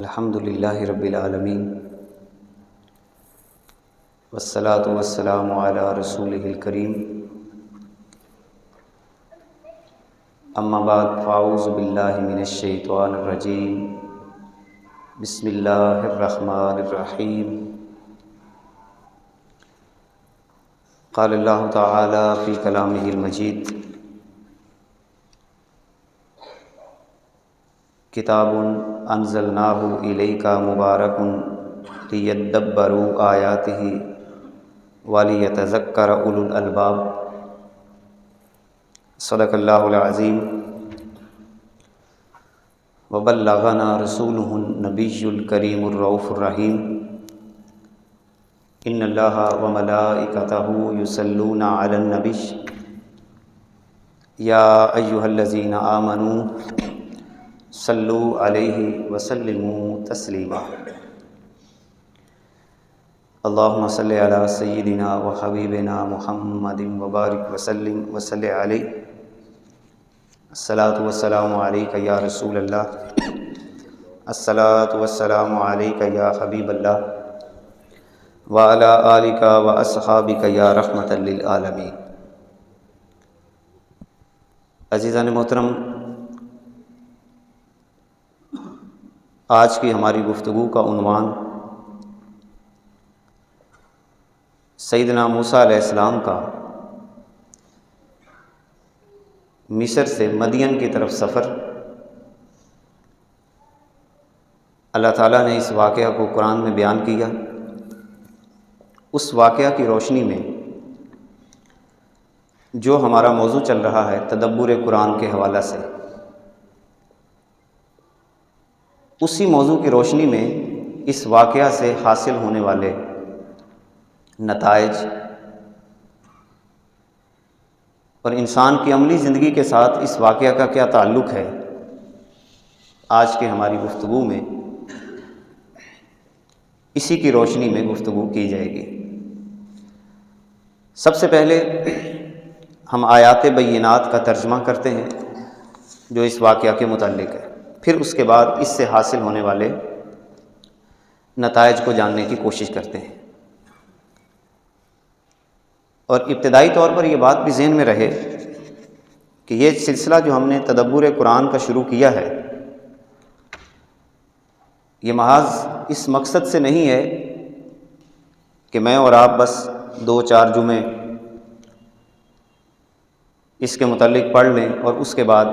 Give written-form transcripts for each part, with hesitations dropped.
الحمد للہ رب العالمین والصلاة والسلام علی رسولہ الکریم اما بعد فاعوذ باللہ من الشیطان الرجیم بسم اللہ الرحمن الرحیم قال اللہ تعالی فی کلامہ المجید کتاب انزلناہ الیک مبارک لیدبروا آیاتہ ولیتذکر اولو الالباب صدق اللہ العظیم وبلغنا رسولہ النبی الکریم الرؤوف الرحیم ان اللہ وملائکتہ یصلون علی النبی یا ایہا الذین آمنوا صلو علیہ وسلموا تسلیما اللہم صلی علی سیدنا و حبیبنا محمد وبارک وسلم وصلی علیہ الصلاۃ والسلام علیک یا رسول اللہ الصلاۃ والسلام علیک یا حبیب اللہ وعلی آلک و اصحابک یا رحمۃ للعالمین۔ عزیزان محترم، آج کی ہماری گفتگو کا عنوان سیدنا موسیٰ علیہ السلام کا مصر سے مدین کی طرف سفر۔ اللہ تعالیٰ نے اس واقعہ کو قرآن میں بیان کیا۔ اس واقعہ کی روشنی میں جو ہمارا موضوع چل رہا ہے تدبر قرآن کے حوالہ سے، اسی موضوع کی روشنی میں اس واقعہ سے حاصل ہونے والے نتائج اور انسان کی عملی زندگی کے ساتھ اس واقعہ کا کیا تعلق ہے، آج کے ہماری گفتگو میں اسی کی روشنی میں گفتگو کی جائے گی۔ سب سے پہلے ہم آیات بینات کا ترجمہ کرتے ہیں جو اس واقعہ کے متعلق ہے، پھر اس کے بعد اس سے حاصل ہونے والے نتائج کو جاننے کی کوشش کرتے ہیں۔ اور ابتدائی طور پر یہ بات بھی ذہن میں رہے کہ یہ سلسلہ جو ہم نے تدبر قرآن کا شروع کیا ہے، یہ محض اس مقصد سے نہیں ہے کہ میں اور آپ بس 2-4 جمعے اس کے متعلق پڑھ لیں اور اس کے بعد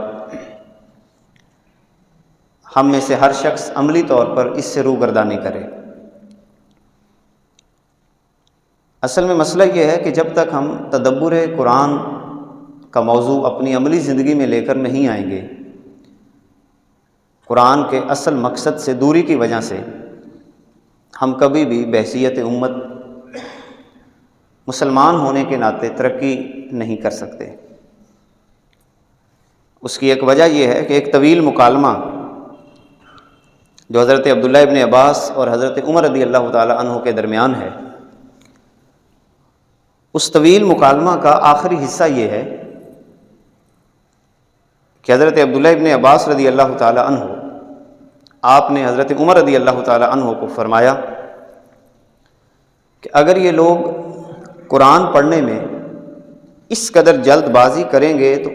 ہم میں سے ہر شخص عملی طور پر اس سے روگردانی کرے۔ اصل میں مسئلہ یہ ہے کہ جب تک ہم تدبر قرآن کا موضوع اپنی عملی زندگی میں لے کر نہیں آئیں گے، قرآن کے اصل مقصد سے دوری کی وجہ سے ہم کبھی بھی بحیثیت امت مسلمان ہونے کے ناطے ترقی نہیں کر سکتے۔ اس کی ایک وجہ یہ ہے کہ ایک طویل مکالمہ جو حضرت عبداللہ ابن عباس اور حضرت عمر رضی اللہ تعالی عنہ کے درمیان ہے، اس طویل مکالمہ کا آخری حصہ یہ ہے کہ حضرت عبداللہ ابن عباس رضی اللہ تعالی عنہ آپ نے حضرت عمر رضی اللہ تعالی عنہ کو فرمایا کہ اگر یہ لوگ قرآن پڑھنے میں اس قدر جلد بازی کریں گے تو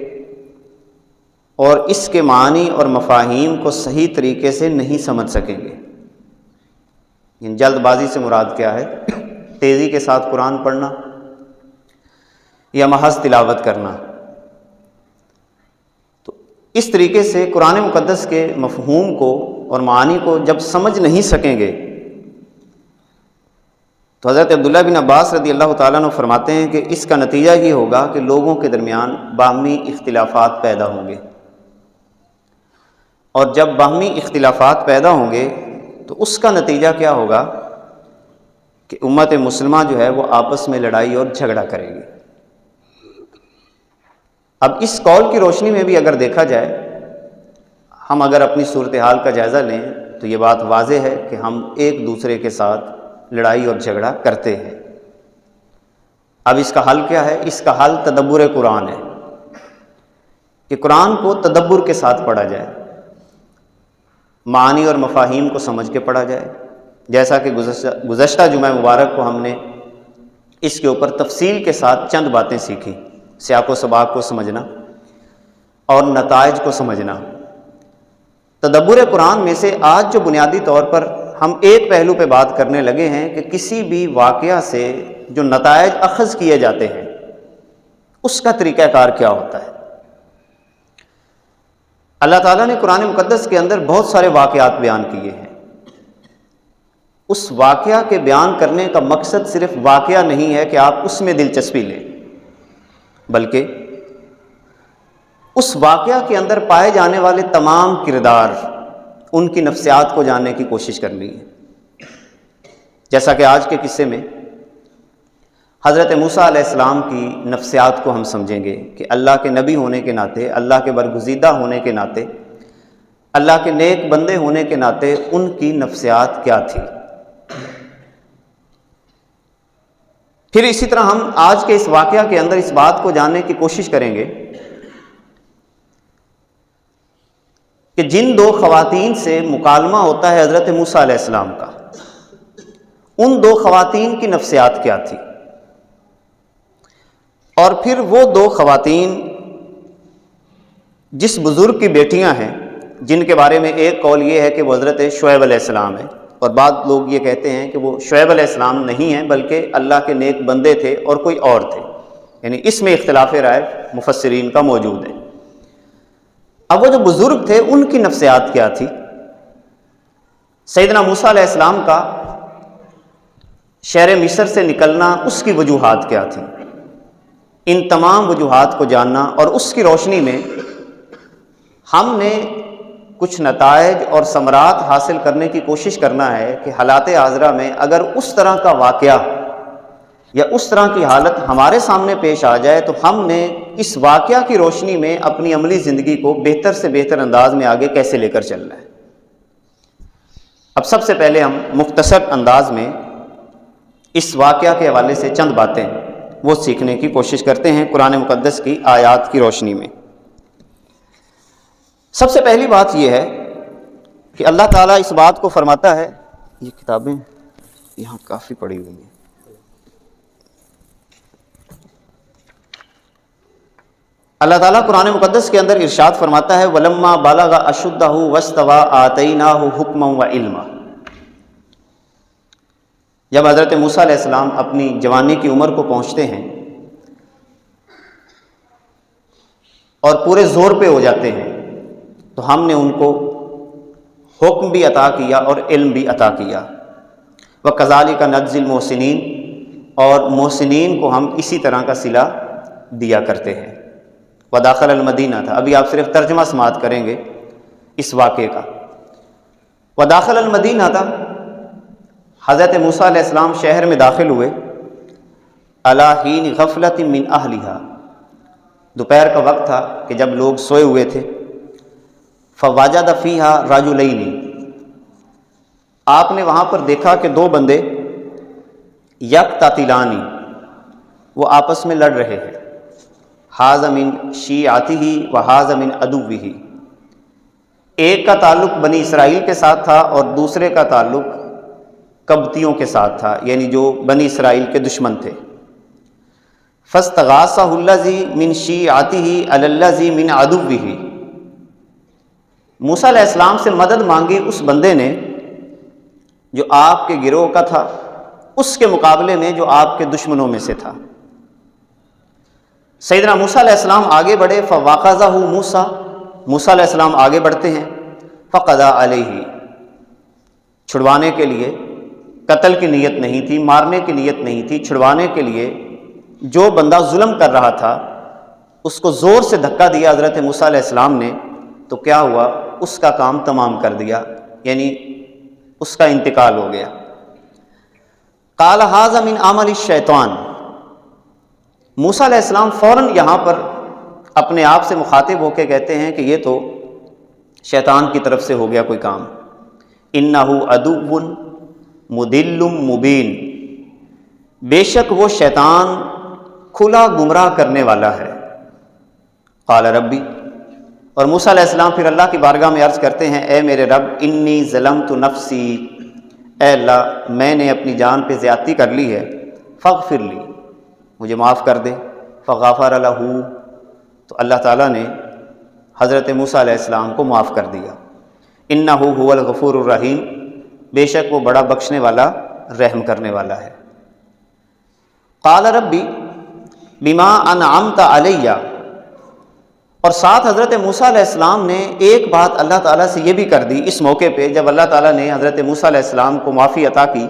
اور اس کے معنی اور مفاہیم کو صحیح طریقے سے نہیں سمجھ سکیں گے۔ یعنی جلد بازی سے مراد کیا ہے؟ تیزی کے ساتھ قرآن پڑھنا یا محض تلاوت کرنا۔ تو اس طریقے سے قرآن مقدس کے مفہوم کو اور معانی کو جب سمجھ نہیں سکیں گے تو حضرت عبداللہ بن عباس رضی اللہ تعالیٰ عنہ فرماتے ہیں کہ اس کا نتیجہ یہ ہوگا کہ لوگوں کے درمیان باہمی اختلافات پیدا ہوں گے، اور جب باہمی اختلافات پیدا ہوں گے تو اس کا نتیجہ کیا ہوگا کہ امت مسلمہ جو ہے وہ آپس میں لڑائی اور جھگڑا کرے گی۔ اب اس قول کی روشنی میں بھی اگر دیکھا جائے، ہم اگر اپنی صورتحال کا جائزہ لیں تو یہ بات واضح ہے کہ ہم ایک دوسرے کے ساتھ لڑائی اور جھگڑا کرتے ہیں۔ اب اس کا حل کیا ہے؟ اس کا حل تدبر قرآن ہے کہ قرآن کو تدبر کے ساتھ پڑھا جائے۔ معانی اور مفاہیم کو سمجھ کے پڑھا جائے، جیسا کہ گزشتہ جمعہ مبارک کو ہم نے اس کے اوپر تفصیل کے ساتھ چند باتیں سیکھی، سیاق و سباق کو سمجھنا اور نتائج کو سمجھنا۔ تدبر قرآن میں سے آج جو بنیادی طور پر ہم ایک پہلو پہ بات کرنے لگے ہیں کہ کسی بھی واقعہ سے جو نتائج اخذ کیے جاتے ہیں اس کا طریقہ کار کیا ہوتا ہے۔ اللہ تعالیٰ نے قرآن مقدس کے اندر بہت سارے واقعات بیان کیے ہیں۔ اس واقعہ کے بیان کرنے کا مقصد صرف واقعہ نہیں ہے کہ آپ اس میں دلچسپی لیں، بلکہ اس واقعہ کے اندر پائے جانے والے تمام کردار، ان کی نفسیات کو جاننے کی کوشش کرنی ہے۔ جیسا کہ آج کے قصے میں حضرت موسیٰ علیہ السلام کی نفسیات کو ہم سمجھیں گے کہ اللہ کے نبی ہونے کے ناطے، اللہ کے برگزیدہ ہونے کے ناطے، اللہ کے نیک بندے ہونے کے ناطے ان کی نفسیات کیا تھی۔ پھر اسی طرح ہم آج کے اس واقعہ کے اندر اس بات کو جاننے کی کوشش کریں گے کہ جن دو خواتین سے مکالمہ ہوتا ہے حضرت موسیٰ علیہ السلام کا، ان دو خواتین کی نفسیات کیا تھی، اور پھر وہ دو خواتین جس بزرگ کی بیٹیاں ہیں، جن کے بارے میں ایک قول یہ ہے کہ وہ حضرت شعیب علیہ السلام ہے، اور بعض لوگ یہ کہتے ہیں کہ وہ شعیب علیہ السلام نہیں ہیں بلکہ اللہ کے نیک بندے تھے اور کوئی اور تھے، یعنی اس میں اختلاف رائے مفسرین کا موجود ہے۔ اب وہ جو بزرگ تھے ان کی نفسیات کیا تھی؟ سیدنا موسیٰ علیہ السلام کا شہر مصر سے نکلنا، اس کی وجوہات کیا تھیں؟ ان تمام وجوہات کو جاننا، اور اس کی روشنی میں ہم نے کچھ نتائج اور ثمرات حاصل کرنے کی کوشش کرنا ہے کہ حالات حاضرہ میں اگر اس طرح کا واقعہ یا اس طرح کی حالت ہمارے سامنے پیش آ جائے تو ہم نے اس واقعہ کی روشنی میں اپنی عملی زندگی کو بہتر سے بہتر انداز میں آگے کیسے لے کر چلنا ہے۔ اب سب سے پہلے ہم مختصر انداز میں اس واقعہ کے حوالے سے چند باتیں وہ سیکھنے کی کوشش کرتے ہیں قرآن مقدس کی آیات کی روشنی میں۔ سب سے پہلی بات یہ ہے کہ اللہ تعالیٰ اس بات کو فرماتا ہے، یہ کتابیں یہاں کافی پڑی ہوئی ہیں، اللہ تعالیٰ قرآن مقدس کے اندر ارشاد فرماتا ہے وَلَمَّا بَلَغَ أَشُدَّهُ وَاسْتَوَىٰ آتَيْنَاهُ حُكْمًا وَعِلْمًا۔ جب حضرت موسیٰ علیہ السلام اپنی جوانی کی عمر کو پہنچتے ہیں اور پورے زور پہ ہو جاتے ہیں تو ہم نے ان کو حکم بھی عطا کیا اور علم بھی عطا کیا۔ وَكَذَلِكَ نَجْزِي الْمُحْسِنِينَ، اور محسنین کو ہم اسی طرح کا صلہ دیا کرتے ہیں۔ وَدَخَلَ الْمَدِينَةَ، ابھی آپ صرف ترجمہ سماعت کریں گے اس واقعے کا۔ وَدَخَلَ الْمَدِينَةَ، حضرت موسیٰ علیہ السلام شہر میں داخل ہوئے، عَلَىٰ حِينِ غَفْلَةٍ مِّنْ أَهْلِهَا، دوپہر کا وقت تھا کہ جب لوگ سوئے ہوئے تھے۔ فَوَجَدَ فِيهَا رَجُلَيْنِ، آپ نے وہاں پر دیکھا کہ دو بندے یقتتلان، وہ آپس میں لڑ رہے ہیں، هَذَا مِنْ شِیعَتِهِ وَهَذَا مِنْ عَدُوِّهِ، ایک کا تعلق بنی اسرائیل کے ساتھ تھا اور دوسرے کا تعلق قبطیوں کے ساتھ تھا، یعنی جو بنی اسرائیل کے دشمن تھے۔ فَاسْتَغَاثَهُ الَّذِي مِنْ شِیعَتِهِ عَلَى الَّذِي مِنْ عَدُوِّهِ، موسیٰ علیہ السلام سے مدد مانگی اس بندے نے جو آپ کے گروہ کا تھا اس کے مقابلے میں جو آپ کے دشمنوں میں سے تھا۔ سیدنا موسیٰ علیہ السلام آگے بڑھے، فَوَاخَذَهُ موسیٰ، موسیٰ علیہ السلام آگے بڑھتے ہیں، فَقَضَىٰ عَلَيْهِ، چھڑوانے کے لیے، قتل کی نیت نہیں تھی، مارنے کی نیت نہیں تھی، چھڑوانے کے لیے جو بندہ ظلم کر رہا تھا اس کو زور سے دھکا دیا حضرت موسیٰ علیہ السلام نے، تو کیا ہوا، اس کا کام تمام کر دیا، یعنی اس کا انتقال ہو گیا۔ قال ھذا من عمل الشیطان، موسیٰ علیہ السلام فوراً یہاں پر اپنے آپ سے مخاطب ہو کے کہتے ہیں کہ یہ تو شیطان کی طرف سے ہو گیا کوئی کام۔ انہ عدو مضل مبین، بے شک وہ شیطان کھلا گمراہ کرنے والا ہے۔ قال ربی، اور موسیٰ علیہ السلام پھر اللہ کی بارگاہ میں عرض کرتے ہیں اے میرے رب انی ظلمت نفسی، اے اللہ میں نے اپنی جان پہ زیادتی کر لی ہے، فاغفر لی، مجھے معاف کر دے۔ فغفر لہ، تو اللہ تعالیٰ نے حضرت موسیٰ علیہ السلام کو معاف کر دیا۔ انہ هو الغفور الرحیم، بے شک وہ بڑا بخشنے والا رحم کرنے والا ہے۔ قال ربی بما انعمت علی، اور ساتھ حضرت موسیٰ علیہ السلام نے ایک بات اللہ تعالیٰ سے یہ بھی کر دی اس موقع پہ جب اللہ تعالیٰ نے حضرت موسیٰ علیہ السلام کو معافی عطا کی۔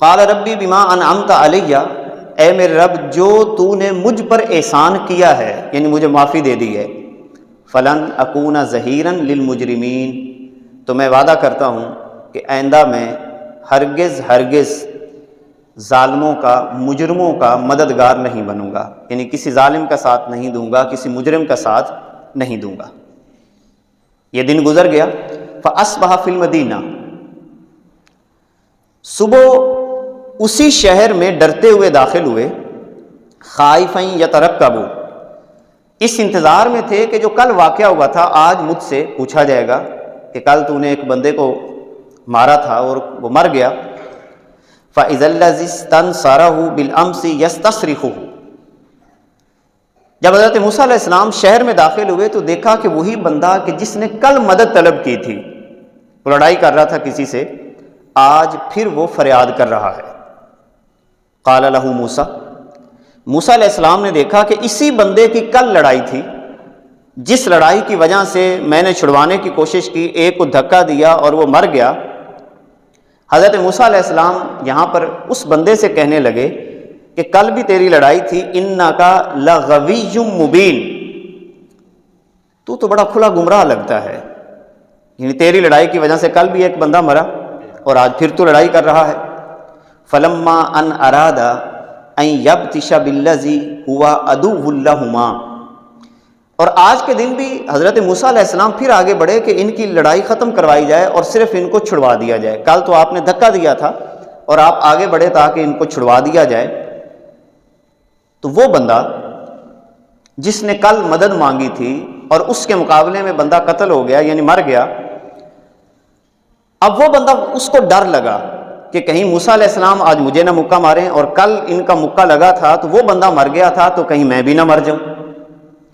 قال ربی بما انعمت علی، اے میرے رب جو تو نے مجھ پر احسان کیا ہے، یعنی مجھے معافی دے دی ہے، فلن اکون ظہیرا للمجرمین، تو میں وعدہ کرتا ہوں کہ آئندہ میں ہرگز ظالموں کا، مجرموں کا مددگار نہیں بنوں گا، یعنی کسی ظالم کا ساتھ نہیں دوں گا، کسی مجرم کا ساتھ نہیں دوں گا۔ یہ دن گزر گیا۔ فاصبح فی المدینہ، صبح اسی شہر میں ڈرتے ہوئے داخل ہوئے، خائفا یترقب، اس انتظار میں تھے کہ جو کل واقعہ ہوا تھا آج مجھ سے پوچھا جائے گا کہ کل تو نے ایک بندے کو مارا تھا اور وہ مر گیا۔ فَإِذَا الَّذِي اسْتَنصَرَهُ بِالْأَمْسِ يَسْتَصْرِخُهُ، جب حضرت موسیٰ علیہ السلام شہر میں داخل ہوئے تو دیکھا کہ وہی بندہ کہ جس نے کل مدد طلب کی تھی، وہ لڑائی کر رہا تھا کسی سے، آج پھر وہ فریاد کر رہا ہے۔ قَالَ لَهُ مُوسَىٰ، موسیٰ علیہ السلام نے دیکھا کہ اسی بندے کی کل لڑائی تھی، جس لڑائی کی وجہ سے میں نے چھڑوانے کی کوشش کی، ایک کو دھکا دیا اور وہ مر گیا۔ حضرت موسیٰ علیہ السلام یہاں پر اس بندے سے کہنے لگے کہ کل بھی تیری لڑائی تھی، انکا لغوی مبین، تو بڑا کھلا گمراہ لگتا ہے، یعنی تیری لڑائی کی وجہ سے کل بھی ایک بندہ مرا اور آج پھر تو لڑائی کر رہا ہے۔ فلما ان اراد ان یبطش بالذی هو عدو لہما، اور آج کے دن بھی حضرت موسیٰ علیہ السلام پھر آگے بڑھے کہ ان کی لڑائی ختم کروائی جائے اور صرف ان کو چھڑوا دیا جائے۔ کل تو آپ نے دھکا دیا تھا اور آپ آگے بڑھے تاکہ ان کو چھڑوا دیا جائے۔ تو وہ بندہ جس نے کل مدد مانگی تھی اور اس کے مقابلے میں بندہ قتل ہو گیا، یعنی مر گیا، اب وہ بندہ اس کو ڈر لگا کہ کہیں موسیٰ علیہ السلام آج مجھے نہ مکہ ماریں، اور کل ان کا مکہ لگا تھا تو وہ بندہ مر گیا تھا تو کہیں میں بھی نہ مر جاؤں۔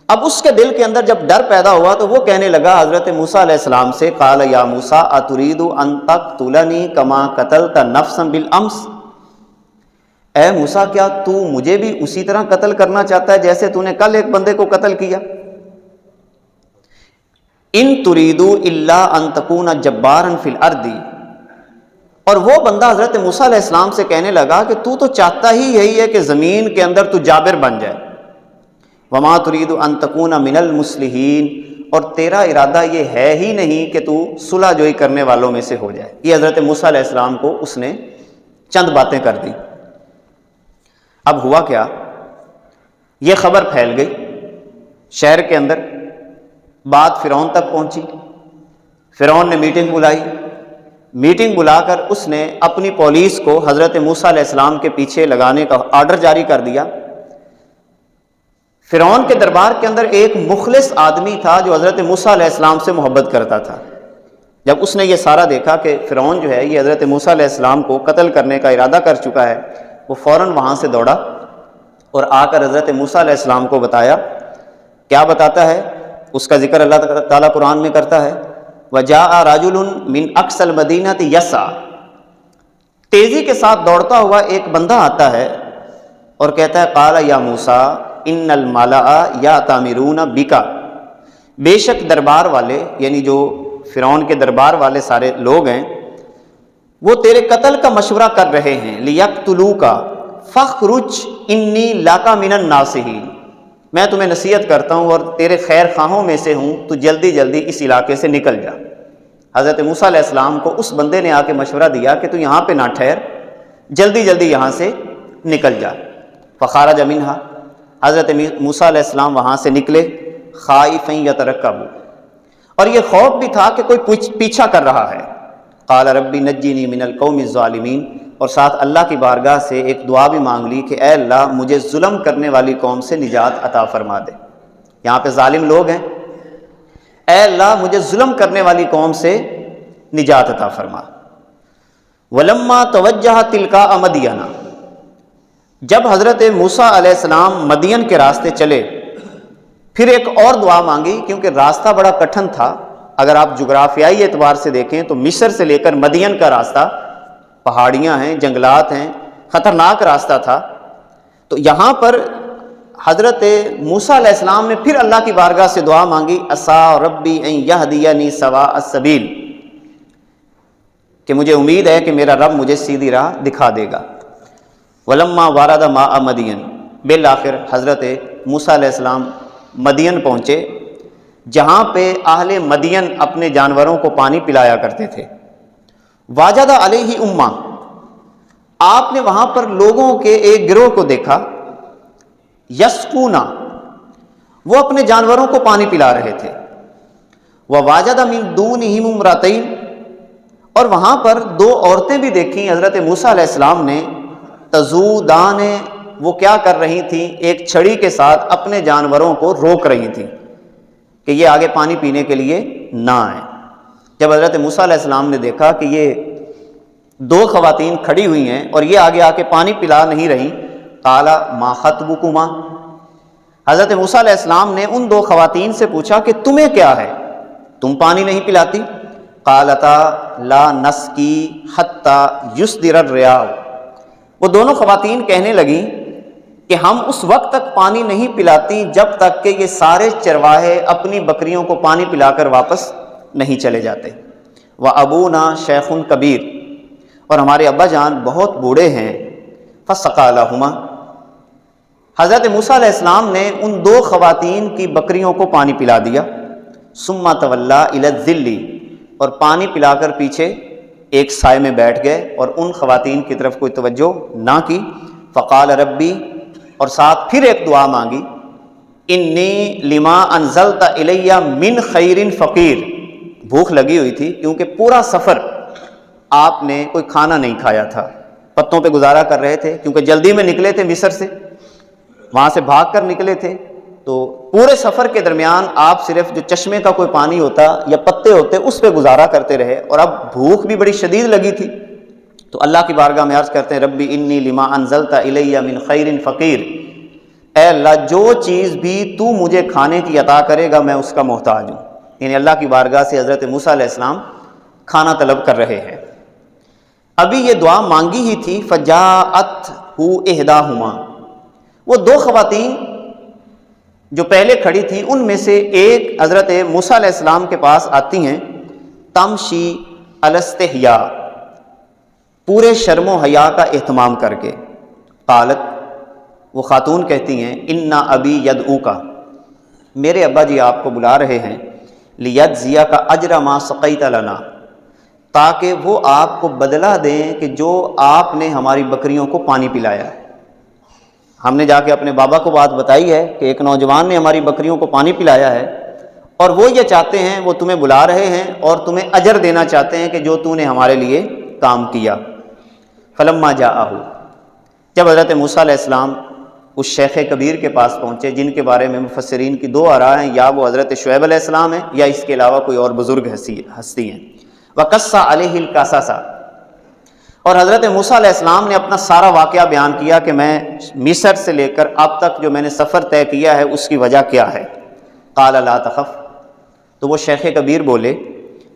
اب اس کے دل کے اندر جب ڈر پیدا ہوا تو وہ کہنے لگا حضرت موسیٰ علیہ السلام سے، قال یا موسیٰ اترید ان تقتلنی کما قتلت نفسا بالامس، اے موسیٰ کیا تو مجھے بھی اسی طرح قتل کرنا چاہتا ہے جیسے تو نے کل ایک بندے کو قتل کیا؟ ان تریدو الا ان تکون جبارا فی الارض، اور وہ بندہ حضرت موسیٰ علیہ السلام سے کہنے لگا کہ تو چاہتا ہی یہی ہے کہ زمین کے اندر تو جابر بن جائے، وما ترید ان تکون من المصلحین، اور تیرا ارادہ یہ ہے ہی نہیں کہ تو صلح جوئی کرنے والوں میں سے ہو جائے۔ یہ حضرت موسیٰ علیہ السلام کو اس نے چند باتیں کر دی۔ اب ہوا کیا، یہ خبر پھیل گئی شہر کے اندر، بات فرعون تک پہنچی۔ فرعون نے میٹنگ بلائی، میٹنگ بلا کر اس نے اپنی پولیس کو حضرت موسیٰ علیہ السلام کے پیچھے لگانے کا آرڈر جاری کر دیا۔ فرعون کے دربار کے اندر ایک مخلص آدمی تھا جو حضرت موسیٰ علیہ السلام سے محبت کرتا تھا۔ جب اس نے یہ سارا دیکھا کہ فرعون جو ہے یہ حضرت موسیٰ علیہ السلام کو قتل کرنے کا ارادہ کر چکا ہے، وہ فوراً وہاں سے دوڑا اور آ کر حضرت موسیٰ علیہ السلام کو بتایا۔ کیا بتاتا ہے؟ اس کا ذکر اللہ تعالیٰ قرآن میں کرتا ہے، وَجَاءَ رَجُلٌ مِّنْ أَقْصَى الْمَدِينَةِ يَسْعَىٰ، تیزی کے ساتھ دوڑتا ہوا ایک بندہ آتا ہے اور کہتا ہے قَالَ يَا مُوسَىٰ ان الملأ یأتمرون بک، بے شک دربار والے، یعنی جو فرعون کے دربار والے سارے لوگ ہیں، وہ تیرے قتل کا مشورہ کر رہے ہیں، لیقتلوک فاخرج انی لک من الناصحین، میں تمہیں نصیحت کرتا ہوں اور تیرے خیر خواہوں میں سے ہوں، تو جلدی جلدی اس علاقے سے نکل جا۔ حضرت موسیٰ علیہ السلام کو اس بندے نے آ کے مشورہ دیا کہ تو یہاں پہ نہ ٹھہر، جلدی جلدی یہاں سے نکل جا۔ فخرج منہا، حضرت موسیٰ علیہ السلام وہاں سے نکلے، خائفا یترقب، اور یہ خوف بھی تھا کہ کوئی پیچھا کر رہا ہے۔ قال ربی نجنی من القوم الظالمین، اور ساتھ اللہ کی بارگاہ سے ایک دعا بھی مانگ لی کہ اے اللہ مجھے ظلم کرنے والی قوم سے نجات عطا فرما دے۔ یہاں پہ ظالم لوگ ہیں، اے اللہ مجھے ظلم کرنے والی قوم سے نجات عطا فرما۔ ولما توجہ تلقاء مدینہ، جب حضرت موسیٰ علیہ السلام مدین کے راستے چلے پھر ایک اور دعا مانگی، کیونکہ راستہ بڑا کٹھن تھا۔ اگر آپ جغرافیائی اعتبار سے دیکھیں تو مصر سے لے کر مدین کا راستہ پہاڑیاں ہیں، جنگلات ہیں، خطرناک راستہ تھا۔ تو یہاں پر حضرت موسیٰ علیہ السلام نے پھر اللہ کی بارگاہ سے دعا مانگی، عسیٰ ربی ان یہدینی سواء السبیل، کہ مجھے امید ہے کہ میرا رب مجھے سیدھی راہ دکھا دے گا۔ ولما وارد ماء مدین، بالآخر حضرت موسیٰ علیہ السلام مدین پہنچے، جہاں پہ اہل مدین اپنے جانوروں کو پانی پلایا کرتے تھے۔ واجد علیہ امہ، آپ نے وہاں پر لوگوں کے ایک گروہ کو دیکھا، یسقونا، وہ اپنے جانوروں کو پانی پلا رہے تھے۔ وواجد من دونہم امرأتین، اور وہاں پر دو عورتیں بھی دیکھیں حضرت موسیٰ علیہ السلام نے، تذودان، وہ کیا کر رہی تھیں، ایک چھڑی کے ساتھ اپنے جانوروں کو روک رہی تھیں کہ یہ آگے پانی پینے کے لیے نہ آئیں۔ جب حضرت موسیٰ علیہ السلام نے دیکھا کہ یہ دو خواتین کھڑی ہوئی ہیں اور یہ آگے آ کے پانی پلا نہیں رہی، قال ما خطبکما، حضرت موسیٰ علیہ السلام نے ان دو خواتین سے پوچھا کہ تمہیں کیا ہے، تم پانی نہیں پلاتی؟ قالتا لا نسقی حتی یصدر الرعاء، وہ دونوں خواتین کہنے لگیں کہ ہم اس وقت تک پانی نہیں پلاتی جب تک کہ یہ سارے چرواہے اپنی بکریوں کو پانی پلا کر واپس نہیں چلے جاتے۔ وَأَبُونَا شَيْخٌ کبیر، اور ہمارے ابا جان بہت بوڑھے ہیں۔ فَسَقَىٰ لَهُمَا، حضرت موسیٰ علیہ السلام نے ان دو خواتین کی بکریوں کو پانی پلا دیا۔ ثُمَّ تَوَلَّىٰ إِلَى الظِّلِّ، اور پانی پلا کر پیچھے ایک سائے میں بیٹھ گئے اور ان خواتین کی طرف کوئی توجہ نہ کی۔ فقال ربی، اور ساتھ پھر ایک دعا مانگی، انی لما انزلت الی من خیر فقیر، بھوک لگی ہوئی تھی کیونکہ پورا سفر آپ نے کوئی کھانا نہیں کھایا تھا، پتوں پہ گزارا کر رہے تھے کیونکہ جلدی میں نکلے تھے مصر سے، وہاں سے بھاگ کر نکلے تھے، تو پورے سفر کے درمیان آپ صرف جو چشمے کا کوئی پانی ہوتا یا پتے ہوتے اس پہ گزارا کرتے رہے، اور اب بھوک بھی بڑی شدید لگی تھی۔ تو اللہ کی بارگاہ میں عرض کرتے ہیں، ربی انی لما انزلت الی من خیر فقیر، اے اللہ جو چیز بھی تو مجھے کھانے کی عطا کرے گا میں اس کا محتاج ہوں۔ یعنی اللہ کی بارگاہ سے حضرت موسیٰ علیہ السلام کھانا طلب کر رہے ہیں۔ ابھی یہ دعا مانگی ہی تھی، فجاءتہ احداہما، وہ دو خواتین جو پہلے کھڑی تھیں ان میں سے ایک حضرت موسیٰ علیہ السلام کے پاس آتی ہیں، تمشی علی استحیاء، پورے شرم و حیا کا اہتمام کر کے۔ قالت، وہ خاتون کہتی ہیں، انا ابی یدعوکا، میرے ابا جی آپ کو بلا رہے ہیں، لیجزیک اجر ما سقیت لنا، تاکہ وہ آپ کو بدلہ دیں کہ جو آپ نے ہماری بکریوں کو پانی پلایا ہے۔ ہم نے جا کے اپنے بابا کو بات بتائی ہے کہ ایک نوجوان نے ہماری بکریوں کو پانی پلایا ہے، اور وہ یہ چاہتے ہیں، وہ تمہیں بلا رہے ہیں اور تمہیں اجر دینا چاہتے ہیں کہ جو تو نے ہمارے لیے کام کیا۔ فلما جاءہ، جب حضرت موسیٰ علیہ السلام اس شیخ کبیر کے پاس پہنچے، جن کے بارے میں مفسرین کی دو آراء ہیں، یا وہ حضرت شعیب علیہ السلام ہیں یا اس کے علاوہ کوئی اور بزرگ ہستی ہیں۔ وقص علیہ القصص، اور حضرت موسیٰ علیہ السلام نے اپنا سارا واقعہ بیان کیا کہ میں مصر سے لے کر اب تک جو میں نے سفر طے کیا ہے اس کی وجہ کیا ہے۔ قال لا تخف، تو وہ شیخ کبیر بولے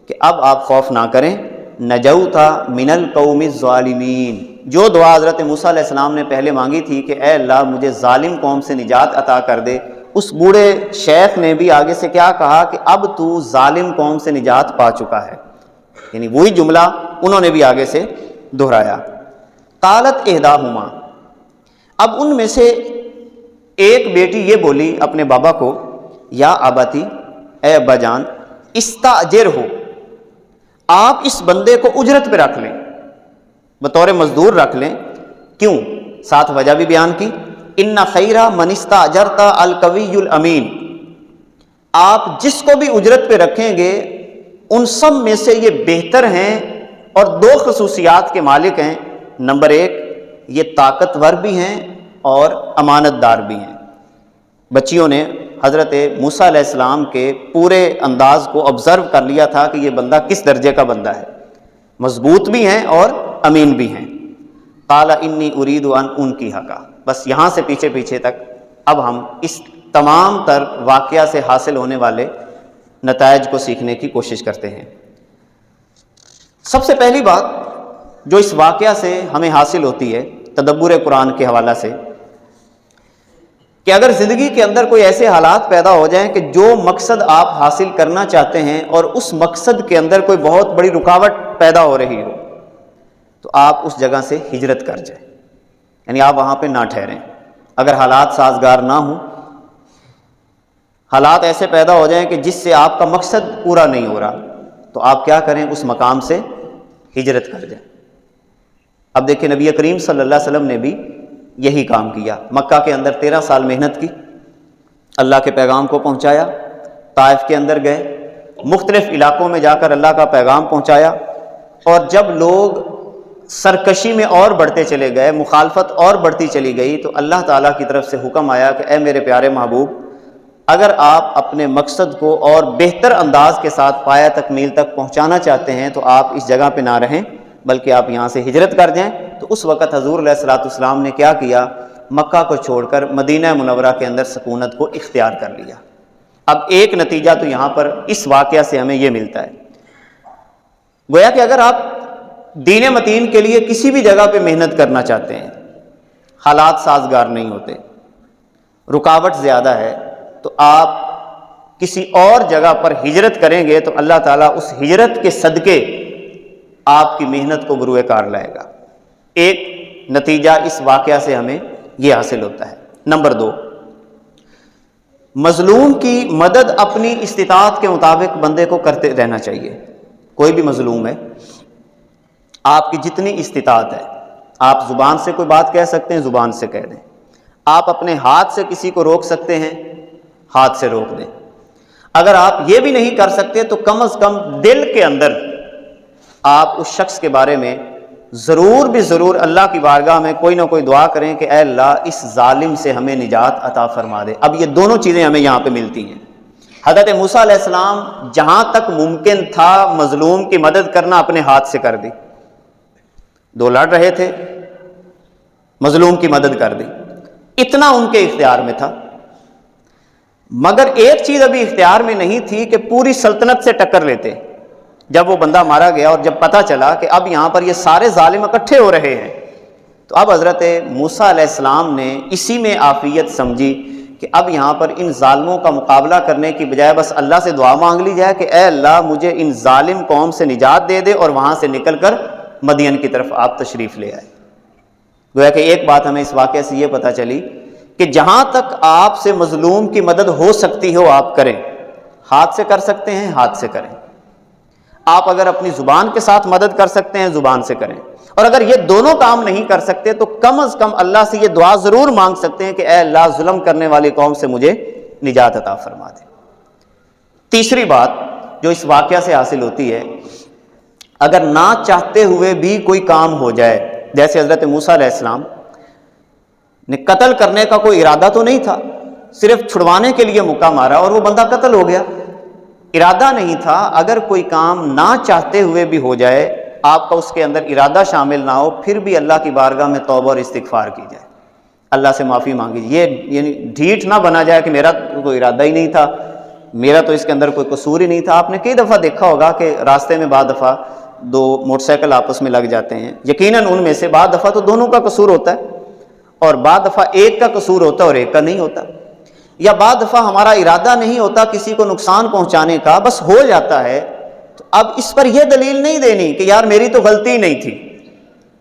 کہ اب آپ خوف نہ کریں، نجوت من القوم الظالمین، جو دعا حضرت موسیٰ علیہ السلام نے پہلے مانگی تھی کہ اے اللہ مجھے ظالم قوم سے نجات عطا کر دے، اس بوڑھے شیخ نے بھی آگے سے کیا کہا کہ اب تو ظالم قوم سے نجات پا چکا ہے، یعنی وہی جملہ انہوں نے بھی آگے سے دہرایا۔ قالت احداہما، اب ان میں سے ایک بیٹی یہ بولی اپنے بابا کو، یا اباتی، اے ابا جان، استاجر ہو، آپ اس بندے کو اجرت پہ رکھ لیں، بطور مزدور رکھ لیں۔ کیوں؟ ساتھ وجہ بھی بیان کی، ان خیر من استاجرت القوی الامین، آپ جس کو بھی اجرت پہ رکھیں گے ان سب میں سے یہ بہتر ہیں اور دو خصوصیات کے مالک ہیں۔ نمبر ایک، یہ طاقتور بھی ہیں اور امانت دار بھی ہیں۔ بچیوں نے حضرت موسیٰ علیہ السلام کے پورے انداز کو آبزرو کر لیا تھا کہ یہ بندہ کس درجے کا بندہ ہے، مضبوط بھی ہیں اور امین بھی ہیں۔ قال انی ارید ان انکحکا، بس یہاں سے پیچھے پیچھے تک اب ہم اس تمام تر واقعہ سے حاصل ہونے والے نتائج کو سیکھنے کی کوشش کرتے ہیں۔ سب سے پہلی بات جو اس واقعہ سے ہمیں حاصل ہوتی ہے تدبر قرآن کے حوالہ سے، کہ اگر زندگی کے اندر کوئی ایسے حالات پیدا ہو جائیں کہ جو مقصد آپ حاصل کرنا چاہتے ہیں اور اس مقصد کے اندر کوئی بہت بڑی رکاوٹ پیدا ہو رہی ہو، تو آپ اس جگہ سے ہجرت کر جائیں، یعنی آپ وہاں پہ نہ ٹھہریں۔ اگر حالات سازگار نہ ہوں، حالات ایسے پیدا ہو جائیں کہ جس سے آپ کا مقصد پورا نہیں ہو رہا، تو آپ کیا کریں؟ اس مقام سے ہجرت کر جائیں۔ اب دیکھیں نبی کریم صلی اللہ علیہ وسلم نے بھی یہی کام کیا۔ مکہ کے اندر 13 سال محنت کی، اللہ کے پیغام کو پہنچایا، طائف کے اندر گئے، مختلف علاقوں میں جا کر اللہ کا پیغام پہنچایا، اور جب لوگ سرکشی میں اور بڑھتے چلے گئے، مخالفت اور بڑھتی چلی گئی، تو اللہ تعالیٰ کی طرف سے حکم آیا کہ اے میرے پیارے محبوب، اگر آپ اپنے مقصد کو اور بہتر انداز کے ساتھ پایہ تکمیل تک پہنچانا چاہتے ہیں تو آپ اس جگہ پہ نہ رہیں بلکہ آپ یہاں سے ہجرت کر جائیں۔ تو اس وقت حضور علیہ الصلوۃ والسلام نے کیا کیا؟ مکہ کو چھوڑ کر مدینہ منورہ کے اندر سکونت کو اختیار کر لیا۔ اب ایک نتیجہ تو یہاں پر اس واقعہ سے ہمیں یہ ملتا ہے، گویا کہ اگر آپ دین متین کے لیے کسی بھی جگہ پہ محنت کرنا چاہتے ہیں، حالات سازگار نہیں ہوتے، رکاوٹ زیادہ ہے، تو آپ کسی اور جگہ پر ہجرت کریں گے تو اللہ تعالیٰ اس ہجرت کے صدقے آپ کی محنت کو بروئے کار لائے گا۔ ایک نتیجہ اس واقعہ سے ہمیں یہ حاصل ہوتا ہے۔ نمبر 2، مظلوم کی مدد اپنی استطاعت کے مطابق بندے کو کرتے رہنا چاہیے۔ کوئی بھی مظلوم ہے، آپ کی جتنی استطاعت ہے، آپ زبان سے کوئی بات کہہ سکتے ہیں، زبان سے کہہ دیں۔ آپ اپنے ہاتھ سے کسی کو روک سکتے ہیں، ہاتھ سے روک دیں۔ اگر آپ یہ بھی نہیں کر سکتے تو کم از کم دل کے اندر آپ اس شخص کے بارے میں ضرور بھی ضرور اللہ کی بارگاہ میں کوئی نہ کوئی دعا کریں کہ اے اللہ اس ظالم سے ہمیں نجات عطا فرما دے۔ اب یہ دونوں چیزیں ہمیں یہاں پہ ملتی ہیں۔ حضرت موسیٰ علیہ السلام جہاں تک ممکن تھا مظلوم کی مدد کرنا اپنے ہاتھ سے کر دی، دو لڑ رہے تھے، مظلوم کی مدد کر دی، اتنا ان کے اختیار میں تھا۔ مگر ایک چیز ابھی اختیار میں نہیں تھی کہ پوری سلطنت سے ٹکر لیتے۔ جب وہ بندہ مارا گیا اور جب پتہ چلا کہ اب یہاں پر یہ سارے ظالم اکٹھے ہو رہے ہیں، تو اب حضرت موسیٰ علیہ السلام نے اسی میں عافیت سمجھی کہ اب یہاں پر ان ظالموں کا مقابلہ کرنے کی بجائے بس اللہ سے دعا مانگ لی جائے کہ اے اللہ مجھے ان ظالم قوم سے نجات دے دے، اور وہاں سے نکل کر مدین کی طرف آپ تشریف لے آئے۔ گویا کہ ایک بات ہمیں اس واقعے سے یہ پتہ چلی کہ جہاں تک آپ سے مظلوم کی مدد ہو سکتی ہو آپ کریں، ہاتھ سے کر سکتے ہیں ہاتھ سے کریں، آپ اگر اپنی زبان کے ساتھ مدد کر سکتے ہیں زبان سے کریں، اور اگر یہ دونوں کام نہیں کر سکتے تو کم از کم اللہ سے یہ دعا ضرور مانگ سکتے ہیں کہ اے اللہ ظلم کرنے والی قوم سے مجھے نجات عطا فرما دے۔ تیسری بات جو اس واقعہ سے حاصل ہوتی ہے، اگر نہ چاہتے ہوئے بھی کوئی کام ہو جائے، جیسے حضرت موسیٰ علیہ السلام نے قتل کرنے کا کوئی ارادہ تو نہیں تھا، صرف چھڑوانے کے لیے مکہ مارا اور وہ بندہ قتل ہو گیا، ارادہ نہیں تھا۔ اگر کوئی کام نہ چاہتے ہوئے بھی ہو جائے، آپ کا اس کے اندر ارادہ شامل نہ ہو، پھر بھی اللہ کی بارگاہ میں توبہ اور استغفار کی جائے، اللہ سے معافی مانگی جائے۔ یہ یعنی ڈھیٹ نہ بنا جائے کہ میرا کوئی ارادہ ہی نہیں تھا، میرا تو اس کے اندر کوئی قصور ہی نہیں تھا۔ آپ نے کئی دفعہ دیکھا ہوگا کہ راستے میں بعض دفعہ دو موٹر سائیکل آپس میں لگ جاتے ہیں، یقیناً ان میں سے بعض دفعہ تو دونوں کا قصور ہوتا ہے، اور بعض دفعہ ایک کا قصور ہوتا ہے اور ایک کا نہیں ہوتا، یا بعض دفعہ ہمارا ارادہ نہیں ہوتا کسی کو نقصان پہنچانے کا، بس ہو جاتا ہے۔ تو اب اس پر یہ دلیل نہیں دینی کہ یار میری تو غلطی ہی نہیں تھی،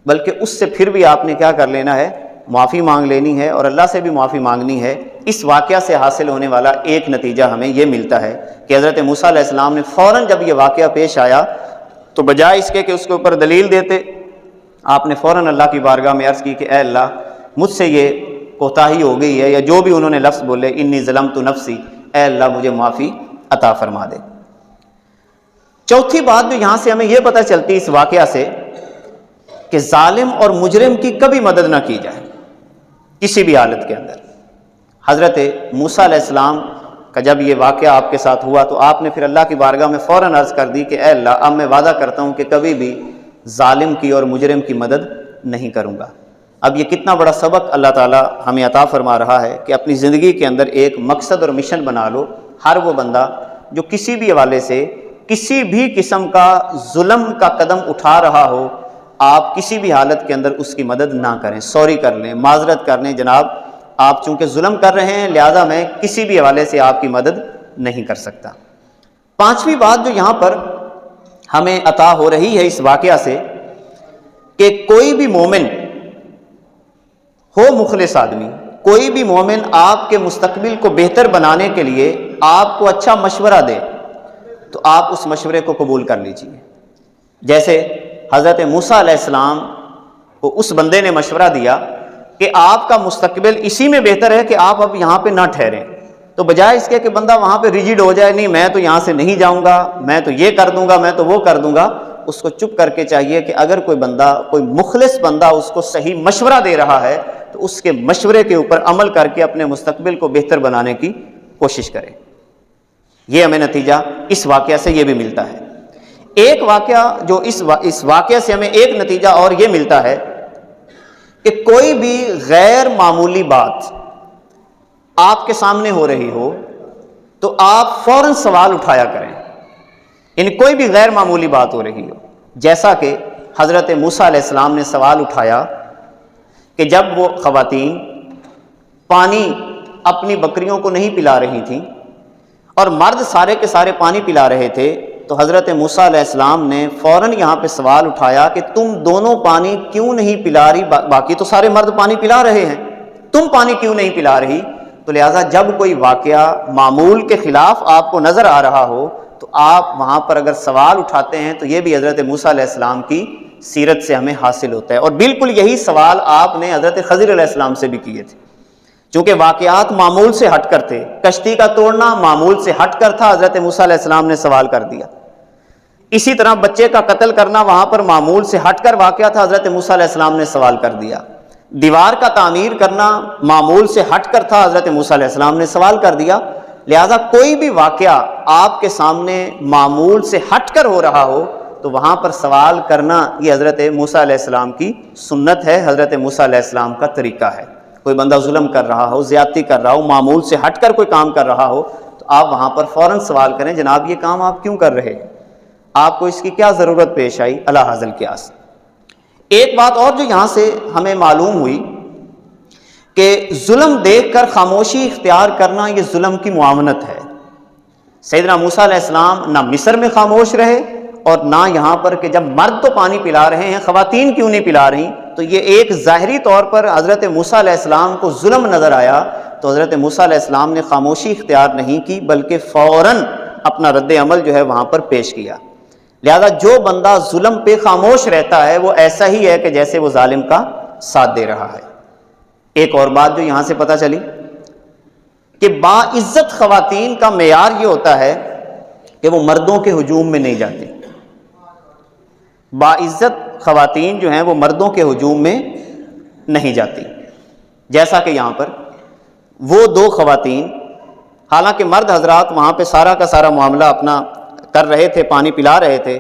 بلکہ اس سے پھر بھی آپ نے کیا کر لینا ہے؟ معافی مانگ لینی ہے، اور اللہ سے بھی معافی مانگنی ہے۔ اس واقعہ سے حاصل ہونے والا ایک نتیجہ ہمیں یہ ملتا ہے کہ حضرت موسیٰ علیہ السلام نے فوراً جب یہ واقعہ پیش آیا تو بجائے اس کے کہ اس کے اوپر دلیل دیتے، آپ نے فوراً اللہ کی بارگاہ میں عرض کی کہ اے اللہ مجھ سے یہ کوتاہی ہو گئی ہے، یا جو بھی انہوں نے لفظ بولے انی ظلمت نفسی، اے اللہ مجھے معافی عطا فرما دے۔ چوتھی بات جو یہاں سے ہمیں یہ پتہ چلتی ہے اس واقعہ سے کہ ظالم اور مجرم کی کبھی مدد نہ کی جائے کسی بھی حالت کے اندر۔ حضرت موسیٰ علیہ السلام کہ جب یہ واقعہ آپ کے ساتھ ہوا تو آپ نے پھر اللہ کی بارگاہ میں فوراً عرض کر دی کہ اے اللہ، اب میں وعدہ کرتا ہوں کہ کبھی بھی ظالم کی اور مجرم کی مدد نہیں کروں گا۔ اب یہ کتنا بڑا سبق اللہ تعالیٰ ہمیں عطا فرما رہا ہے کہ اپنی زندگی کے اندر ایک مقصد اور مشن بنا لو۔ ہر وہ بندہ جو کسی بھی حوالے سے کسی بھی قسم کا ظلم کا قدم اٹھا رہا ہو، آپ کسی بھی حالت کے اندر اس کی مدد نہ کریں، سوری کر لیں، معذرت کر لیں، جناب آپ چونکہ ظلم کر رہے ہیں لہذا میں کسی بھی حوالے سے آپ کی مدد نہیں کر سکتا۔ پانچویں بات جو یہاں پر ہمیں عطا ہو رہی ہے اس واقعہ سے کہ کوئی بھی مومن ہو، مخلص آدمی، کوئی بھی مومن آپ کے مستقبل کو بہتر بنانے کے لیے آپ کو اچھا مشورہ دے تو آپ اس مشورے کو قبول کر لیجئے۔ جیسے حضرت موسیٰ علیہ السلام کو اس بندے نے مشورہ دیا کہ آپ کا مستقبل اسی میں بہتر ہے کہ آپ اب یہاں پہ نہ ٹھہریں، تو بجائے اس کے کہ بندہ وہاں پہ ریجڈ ہو جائے، نہیں میں تو یہاں سے نہیں جاؤں گا، میں تو یہ کر دوں گا، میں تو وہ کر دوں گا، اس کو چپ کر کے چاہیے کہ اگر کوئی بندہ، کوئی مخلص بندہ اس کو صحیح مشورہ دے رہا ہے تو اس کے مشورے کے اوپر عمل کر کے اپنے مستقبل کو بہتر بنانے کی کوشش کرے۔ یہ ہمیں نتیجہ اس واقعہ سے یہ بھی ملتا ہے۔ ایک واقعہ جو اس واقعہ سے ہمیں ایک نتیجہ اور یہ ملتا ہے کہ کوئی بھی غیر معمولی بات آپ کے سامنے ہو رہی ہو تو آپ فوراً سوال اٹھایا کریں، یعنی کوئی بھی غیر معمولی بات ہو رہی ہو، جیسا کہ حضرت موسیٰ علیہ السلام نے سوال اٹھایا کہ جب وہ خواتین پانی اپنی بکریوں کو نہیں پلا رہی تھیں اور مرد سارے کے سارے پانی پلا رہے تھے، تو حضرت موسیٰ علیہ السلام نے فوراً یہاں پہ سوال اٹھایا کہ تم دونوں پانی کیوں نہیں پلا رہی؟ باقی تو سارے مرد پانی پلا رہے ہیں، تم پانی کیوں نہیں پلا رہی؟ تو لہٰذا جب کوئی واقعہ معمول کے خلاف آپ کو نظر آ رہا ہو تو آپ وہاں پر اگر سوال اٹھاتے ہیں تو یہ بھی حضرت موسیٰ علیہ السلام کی سیرت سے ہمیں حاصل ہوتا ہے۔ اور بالکل یہی سوال آپ نے حضرت خضر علیہ السلام سے بھی کیے تھے، چونکہ واقعات معمول سے ہٹ کر تھے، کشتی کا توڑنا معمول سے ہٹ کر تھا، حضرت موسیٰ علیہ السلام نے سوال کر دیا۔ اسی طرح بچے کا قتل کرنا وہاں پر معمول سے ہٹ کر واقعہ تھا، حضرت موسیٰ علیہ السلام نے سوال کر دیا۔ دیوار کا تعمیر کرنا معمول سے ہٹ کر تھا، حضرت موسیٰ علیہ السلام نے سوال کر دیا۔ لہذا کوئی بھی واقعہ آپ کے سامنے معمول سے ہٹ کر ہو رہا ہو تو وہاں پر سوال کرنا یہ حضرت موسیٰ علیہ السلام کی سنت ہے، حضرت موسیٰ علیہ السلام کا طریقہ ہے۔ کوئی بندہ ظلم کر رہا ہو، زیادتی کر رہا ہو، معمول سے ہٹ کر کوئی کام کر رہا ہو تو آپ وہاں پر فوراً سوال کریں، جناب یہ کام آپ کیوں کر رہے ہیں؟ آپ کو اس کی کیا ضرورت پیش آئی؟ الا حاصل قیاس۔ ایک بات اور جو یہاں سے ہمیں معلوم ہوئی کہ ظلم دیکھ کر خاموشی اختیار کرنا یہ ظلم کی معاونت ہے۔ سیدنا موسیٰ علیہ السلام نہ مصر میں خاموش رہے اور نہ یہاں پر کہ جب مرد تو پانی پلا رہے ہیں خواتین کیوں نہیں پلا رہی، تو یہ ایک ظاہری طور پر حضرت موسیٰ علیہ السلام کو ظلم نظر آیا تو حضرت موسیٰ علیہ السلام نے خاموشی اختیار نہیں کی بلکہ فوراً اپنا رد عمل جو ہے وہاں پر پیش کیا۔ لہذا جو بندہ ظلم پہ خاموش رہتا ہے وہ ایسا ہی ہے کہ جیسے وہ ظالم کا ساتھ دے رہا ہے۔ ایک اور بات جو یہاں سے پتہ چلی کہ باعزت خواتین کا معیار یہ ہوتا ہے کہ وہ مردوں کے ہجوم میں نہیں جاتی۔ باعزت خواتین جو ہیں وہ مردوں کے ہجوم میں نہیں جاتی، جیسا کہ یہاں پر وہ دو خواتین، حالانکہ مرد حضرات وہاں پہ سارا کا سارا معاملہ اپنا کر رہے تھے، پانی پلا رہے تھے،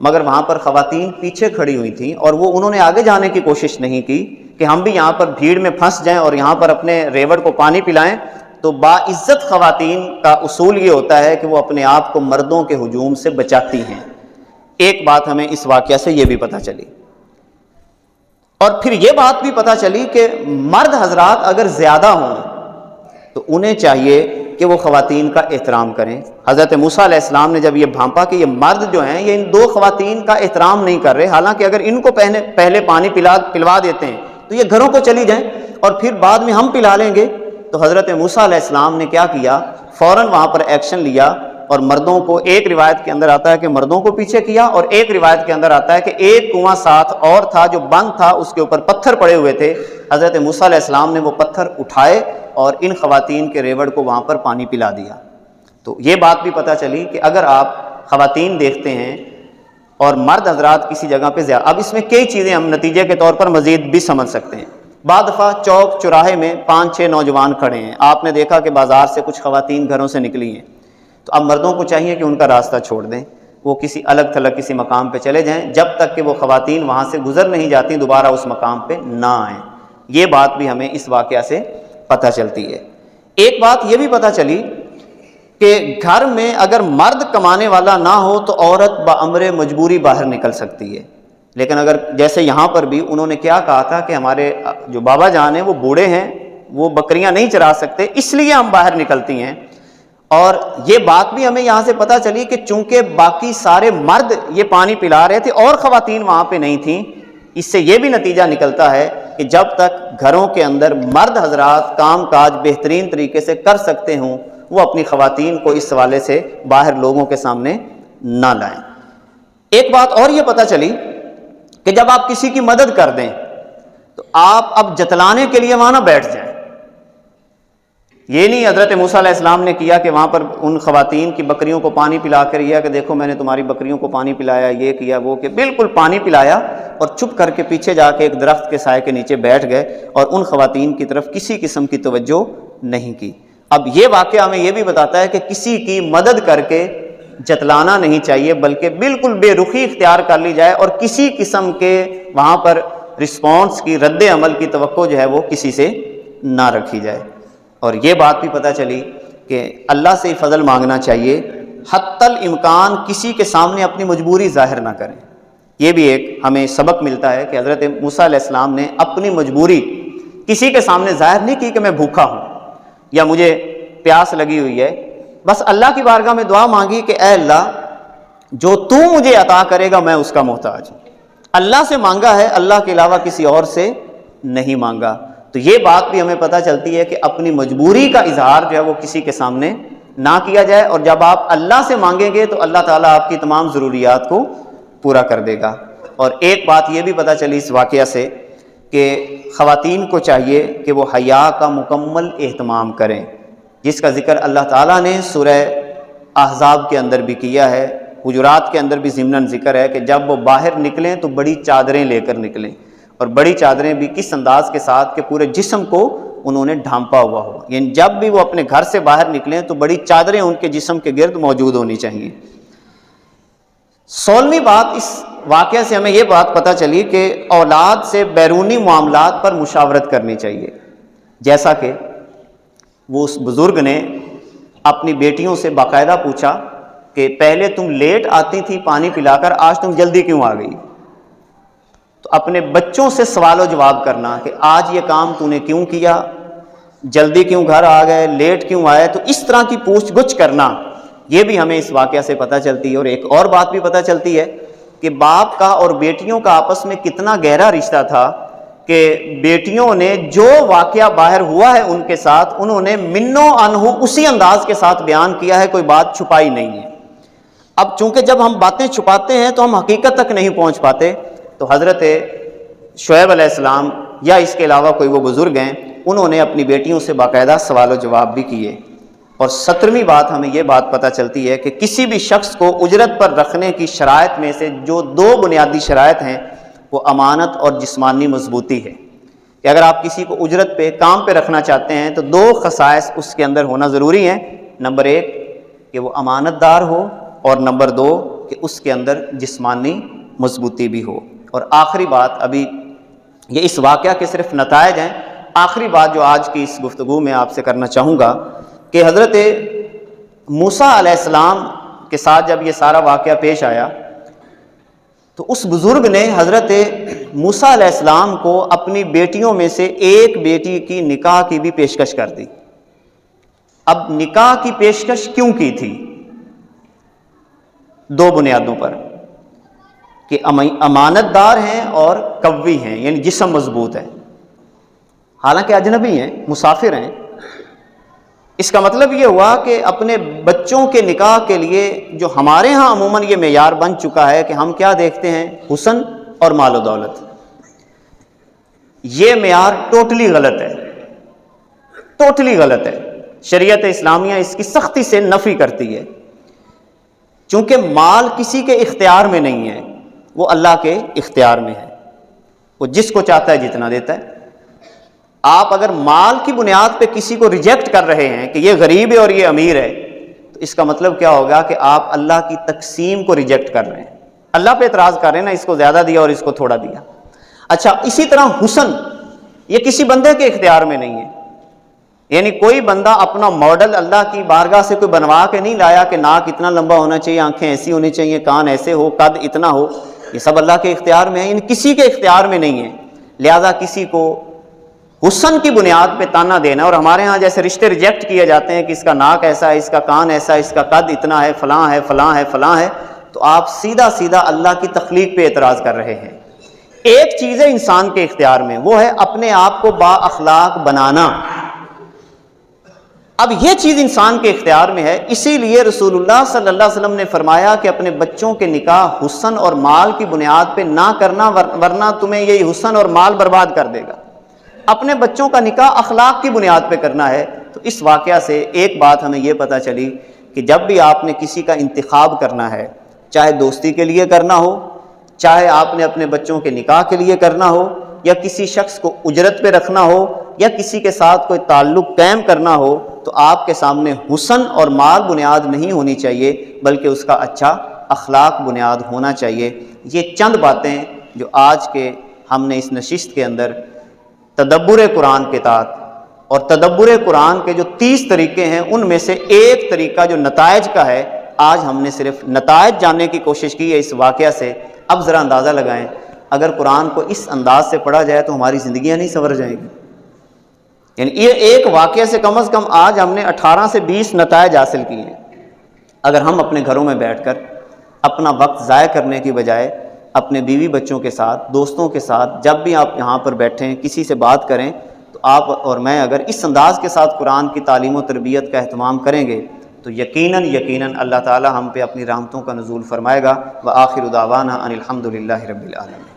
مگر وہاں پر خواتین پیچھے کھڑی ہوئی تھیں اور وہ انہوں نے آگے جانے کی کوشش نہیں کی کہ ہم بھی یہاں پر بھیڑ میں پھنس جائیں اور یہاں پر اپنے ریوڑ کو پانی پلائیں۔ تو باعزت خواتین کا اصول یہ ہوتا ہے کہ وہ اپنے آپ کو مردوں کے ہجوم سے بچاتی ہیں۔ ایک بات ہمیں اس واقعہ سے یہ بھی پتہ چلی، اور پھر یہ بات بھی پتہ چلی کہ مرد حضرات اگر زیادہ ہوں تو انہیں چاہیے کہ وہ خواتین کا احترام کریں۔ حضرت موسیٰ علیہ السلام نے جب یہ بھانپا کہ یہ مرد جو ہیں یہ ان دو خواتین کا احترام نہیں کر رہے، حالانکہ اگر ان کو پہلے پانی پلوا دیتے ہیں تو یہ گھروں کو چلی جائیں اور پھر بعد میں ہم پلا لیں گے، تو حضرت موسیٰ علیہ السلام نے کیا کیا؟ فوراً وہاں پر ایکشن لیا اور مردوں کو، ایک روایت کے اندر آتا ہے کہ مردوں کو پیچھے کیا اور ایک روایت کے اندر آتا ہے کہ ایک کنواں ساتھ اور تھا جو بند تھا، اس کے اوپر پتھر پڑے ہوئے تھے، حضرت موسیٰ علیہ السلام نے وہ پتھر اٹھائے اور ان خواتین کے ریوڑ کو وہاں پر پانی پلا دیا۔ تو یہ بات بھی پتہ چلی کہ اگر آپ خواتین دیکھتے ہیں اور مرد حضرات کسی جگہ پہ زیادہ، اب اس میں کئی چیزیں ہم نتیجے کے طور پر مزید بھی سمجھ سکتے ہیں۔ بعض دفعہ چوک چوراہے میں 5-6 نوجوان کھڑے ہیں، آپ نے دیکھا کہ بازار سے کچھ خواتین گھروں سے نکلی ہیں، تو اب مردوں کو چاہیے کہ ان کا راستہ چھوڑ دیں، وہ کسی الگ تھلگ کسی مقام پہ چلے جائیں، جب تک کہ وہ خواتین وہاں سے گزر نہیں جاتی دوبارہ اس مقام پہ نہ آئیں۔ یہ بات بھی ہمیں اس واقعہ سے پتہ چلتی ہے۔ ایک بات یہ بھی پتہ چلی کہ گھر میں اگر مرد کمانے والا نہ ہو تو عورت بامر مجبوری باہر نکل سکتی ہے، لیکن اگر جیسے یہاں پر بھی انہوں نے کیا کہا تھا کہ ہمارے جو بابا جان ہیں وہ بوڑھے ہیں، وہ بکریاں نہیں چرا سکتے، اس لیے ہم باہر نکلتی ہیں۔ اور یہ بات بھی ہمیں یہاں سے پتہ چلی کہ چونکہ باقی سارے مرد یہ پانی پلا رہے تھے اور خواتین وہاں پہ نہیں تھیں، اس سے یہ بھی نتیجہ نکلتا ہے کہ جب تک گھروں کے اندر مرد حضرات کام کاج بہترین طریقے سے کر سکتے ہوں، وہ اپنی خواتین کو اس حوالے سے باہر لوگوں کے سامنے نہ لائیں۔ ایک بات اور یہ پتہ چلی کہ جب آپ کسی کی مدد کر دیں تو آپ اب جتلانے کے لیے وہاں نہ بیٹھ جائیں۔ یہ نہیں حضرت موسیٰ علیہ السلام نے کیا کہ وہاں پر ان خواتین کی بکریوں کو پانی پلا کر یہ کہ دیکھو میں نے تمہاری بکریوں کو پانی پلایا، یہ کیا وہ کہ، بالکل پانی پلایا اور چھپ کر کے پیچھے جا کے ایک درخت کے سائے کے نیچے بیٹھ گئے اور ان خواتین کی طرف کسی قسم کی توجہ نہیں کی۔ اب یہ واقعہ ہمیں یہ بھی بتاتا ہے کہ کسی کی مدد کر کے جتلانا نہیں چاہیے، بلکہ بالکل بے رخی اختیار کر لی جائے اور کسی قسم کے وہاں پر رسپانس کی، رد عمل کی توقع جو ہے وہ کسی سے نہ رکھی جائے۔ اور یہ بات بھی پتہ چلی کہ اللہ سے فضل مانگنا چاہیے، حتی الامکان کسی کے سامنے اپنی مجبوری ظاہر نہ کریں۔ یہ بھی ایک ہمیں سبق ملتا ہے کہ حضرت موسیٰ علیہ السلام نے اپنی مجبوری کسی کے سامنے ظاہر نہیں کی کہ میں بھوکا ہوں یا مجھے پیاس لگی ہوئی ہے، بس اللہ کی بارگاہ میں دعا مانگی کہ اے اللہ جو تو مجھے عطا کرے گا میں اس کا محتاج ہوں۔ اللہ سے مانگا ہے، اللہ کے علاوہ کسی اور سے نہیں مانگا۔ تو یہ بات بھی ہمیں پتہ چلتی ہے کہ اپنی مجبوری کا اظہار جو ہے وہ کسی کے سامنے نہ کیا جائے، اور جب آپ اللہ سے مانگیں گے تو اللہ تعالیٰ آپ کی تمام ضروریات کو پورا کر دے گا۔ اور ایک بات یہ بھی پتہ چلی اس واقعہ سے کہ خواتین کو چاہیے کہ وہ حیا کا مکمل اہتمام کریں، جس کا ذکر اللہ تعالیٰ نے سورہ احزاب کے اندر بھی کیا ہے، حجرات کے اندر بھی ضمناً ذکر ہے کہ جب وہ باہر نکلیں تو بڑی چادریں لے کر نکلیں، اور بڑی چادریں بھی کس انداز کے ساتھ کہ پورے جسم کو انہوں نے ڈھانپا ہوا ہو، یعنی جب بھی وہ اپنے گھر سے باہر نکلیں تو بڑی چادریں ان کے جسم کے گرد موجود ہونی چاہیے۔ 16ویں بات اس واقعہ سے ہمیں یہ بات پتہ چلی کہ اولاد سے بیرونی معاملات پر مشاورت کرنی چاہیے، جیسا کہ وہ اس بزرگ نے اپنی بیٹیوں سے باقاعدہ پوچھا کہ پہلے تم لیٹ آتی تھی پانی پلا کر، آج تم جلدی کیوں آ گئی؟ تو اپنے بچوں سے سوال و جواب کرنا کہ آج یہ کام تو نے کیوں کیا، جلدی کیوں گھر آ گئے، لیٹ کیوں آئے، تو اس طرح کی پوچھ گچھ کرنا، یہ بھی ہمیں اس واقعہ سے پتہ چلتی ہے۔ اور ایک اور بات بھی پتہ چلتی ہے کہ باپ کا اور بیٹیوں کا آپس میں کتنا گہرا رشتہ تھا کہ بیٹیوں نے جو واقعہ باہر ہوا ہے ان کے ساتھ انہوں نے منو انہو اسی انداز کے ساتھ بیان کیا ہے، کوئی بات چھپائی نہیں ہے۔ اب چونکہ جب ہم باتیں چھپاتے ہیں تو ہم حقیقت تک نہیں پہنچ پاتے، تو حضرت شعیب علیہ السلام یا اس کے علاوہ کوئی وہ بزرگ ہیں، انہوں نے اپنی بیٹیوں سے باقاعدہ سوال و جواب بھی کیے۔ اور 17ویں بات ہمیں یہ بات پتہ چلتی ہے کہ کسی بھی شخص کو اجرت پر رکھنے کی شرائط میں سے جو 2 بنیادی شرائط ہیں وہ امانت اور جسمانی مضبوطی ہے، کہ اگر آپ کسی کو اجرت پہ کام پہ رکھنا چاہتے ہیں تو 2 خصائص اس کے اندر ہونا ضروری ہیں، نمبر 1 کہ وہ امانت دار ہو، اور نمبر 2 کہ اس کے اندر جسمانی مضبوطی بھی ہو۔ اور آخری بات، ابھی یہ اس واقعہ کے صرف نتائج ہیں، آخری بات جو آج کی اس گفتگو میں آپ سے کرنا چاہوں گا کہ حضرت موسیٰ علیہ السلام کے ساتھ جب یہ سارا واقعہ پیش آیا تو اس بزرگ نے حضرت موسیٰ علیہ السلام کو اپنی بیٹیوں میں سے ایک بیٹی کی نکاح کی بھی پیشکش کر دی۔ اب نکاح کی پیشکش کیوں کی تھی؟ 2 بنیادوں پر، کہ امانت دار ہیں اور قوی ہیں، یعنی جسم مضبوط ہے، حالانکہ اجنبی ہیں، مسافر ہیں۔ اس کا مطلب یہ ہوا کہ اپنے بچوں کے نکاح کے لیے جو ہمارے ہاں عموماً یہ معیار بن چکا ہے کہ ہم کیا دیکھتے ہیں، حسن اور مال و دولت، یہ معیار ٹوٹلی غلط ہے، ٹوٹلی غلط ہے۔ شریعت اسلامیہ اس کی سختی سے نفی کرتی ہے، چونکہ مال کسی کے اختیار میں نہیں ہے، وہ اللہ کے اختیار میں ہے، وہ جس کو چاہتا ہے جتنا دیتا ہے۔ آپ اگر مال کی بنیاد پہ کسی کو ریجیکٹ کر رہے ہیں کہ یہ غریب ہے اور یہ امیر ہے، تو اس کا مطلب کیا ہوگا کہ آپ اللہ کی تقسیم کو ریجیکٹ کر رہے ہیں، اللہ پہ اعتراض کر رہے ہیں نا، اس کو زیادہ دیا اور اس کو تھوڑا دیا۔ اچھا، اسی طرح حسن یہ کسی بندے کے اختیار میں نہیں ہے، یعنی کوئی بندہ اپنا ماڈل اللہ کی بارگاہ سے کوئی بنوا کے نہیں لایا کہ ناک اتنا لمبا ہونا چاہیے، آنکھیں ایسی ہونی چاہیے، کان ایسے ہو، قد اتنا ہو، یہ سب اللہ کے اختیار میں ہے، یعنی کسی کے اختیار میں نہیں ہے۔ لہذا کسی کو حسن کی بنیاد پہ تانا دینا، اور ہمارے ہاں جیسے رشتے ریجیکٹ کیے جاتے ہیں کہ اس کا ناک ایسا ہے، اس کا کان ایسا ہے، اس کا قد اتنا ہے، فلاں ہے فلاں ہے فلاں ہے، تو آپ سیدھا سیدھا اللہ کی تخلیق پہ اعتراض کر رہے ہیں۔ ایک چیز ہے انسان کے اختیار میں، وہ ہے اپنے آپ کو با اخلاق بنانا۔ اب یہ چیز انسان کے اختیار میں ہے، اسی لیے رسول اللہ صلی اللہ علیہ وسلم نے فرمایا کہ اپنے بچوں کے نکاح حسن اور مال کی بنیاد پہ نہ کرنا، ورنہ تمہیں یہی حسن اور مال برباد کر دے گا۔ اپنے بچوں کا نکاح اخلاق کی بنیاد پہ کرنا ہے۔ تو اس واقعہ سے ایک بات ہمیں یہ پتہ چلی کہ جب بھی آپ نے کسی کا انتخاب کرنا ہے، چاہے دوستی کے لیے کرنا ہو، چاہے آپ نے اپنے بچوں کے نکاح کے لیے کرنا ہو، یا کسی شخص کو اجرت پہ رکھنا ہو، یا کسی کے ساتھ کوئی تعلق قائم کرنا ہو، تو آپ کے سامنے حسن اور مال بنیاد نہیں ہونی چاہیے، بلکہ اس کا اچھا اخلاق بنیاد ہونا چاہیے۔ یہ چند باتیں جو آج کے ہم نے اس نشست کے اندر تدبر قرآن کے تحت اور تدبر قرآن کے جو 30 طریقے ہیں، ان میں سے ایک طریقہ جو نتائج کا ہے، آج ہم نے صرف نتائج جاننے کی کوشش کی ہے اس واقعہ سے۔ اب ذرا اندازہ لگائیں، اگر قرآن کو اس انداز سے پڑھا جائے تو ہماری زندگیاں نہیں سنور جائیں گی۔ یعنی یہ ایک واقعہ سے کم از کم آج ہم نے 18 سے 20 نتائج حاصل کیے ہیں۔ اگر ہم اپنے گھروں میں بیٹھ کر اپنا وقت ضائع کرنے کی بجائے اپنے بیوی بچوں کے ساتھ، دوستوں کے ساتھ، جب بھی آپ یہاں پر بیٹھیں کسی سے بات کریں، تو آپ اور میں اگر اس انداز کے ساتھ قرآن کی تعلیم و تربیت کا اہتمام کریں گے تو یقیناً اللہ تعالی ہم پہ اپنی رحمتوں کا نزول فرمائے گا۔ وآخر دعوانا ان الحمد للہ رب العالمین۔